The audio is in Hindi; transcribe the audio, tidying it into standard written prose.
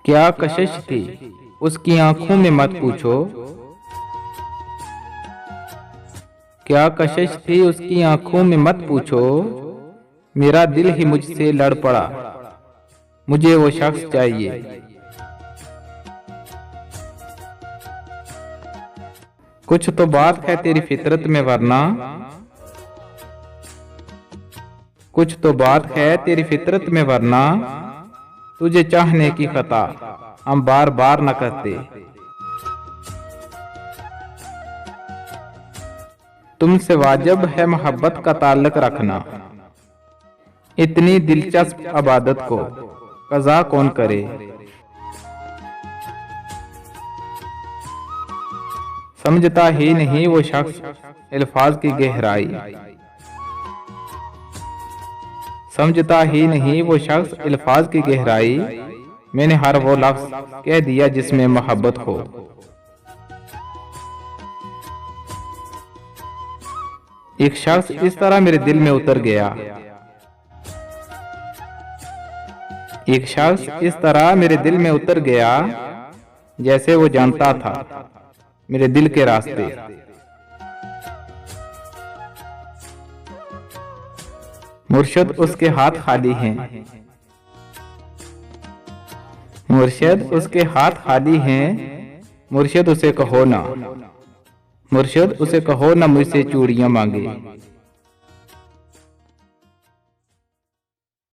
क्या कशिश थी उसकी आंखों में मत पूछो। क्या कशिश थी उसकी आंखों में मत पूछो। मेरा दिल ही मुझसे लड़ पड़ा, मुझे वो शख्स चाहिए। कुछ तो बात है तेरी फितरत में वरना, कुछ तो बात है तेरी फितरत में वरना, तुझे चाहने की खता हम बार बार न करते। तुमसे वाजिब है मोहब्बत का ताल्लुक रखना, इतनी दिलचस्प इबादत को कज़ा कौन करे। समझता ही नहीं वो शख्स अल्फाज की गहराई, समझता ही नहीं वो शख्स अल्फाज की गहराई। मैंने हर वो लफ्ज कह दिया जिसमें मोहब्बत हो। एक शख्स इस तरह मेरे दिल में उतर गया, एक शख्स इस तरह मेरे दिल में उतर गया, जैसे वो जानता था मेरे दिल के रास्ते। मुर्शिद उसके हाथ खाली हैं, मुर्शिद उसके हाथ खाली हैं। मुर्शिद उसे कहो ना, मुर्शिद उसे कहो ना मुझसे चूड़ियां मांगे।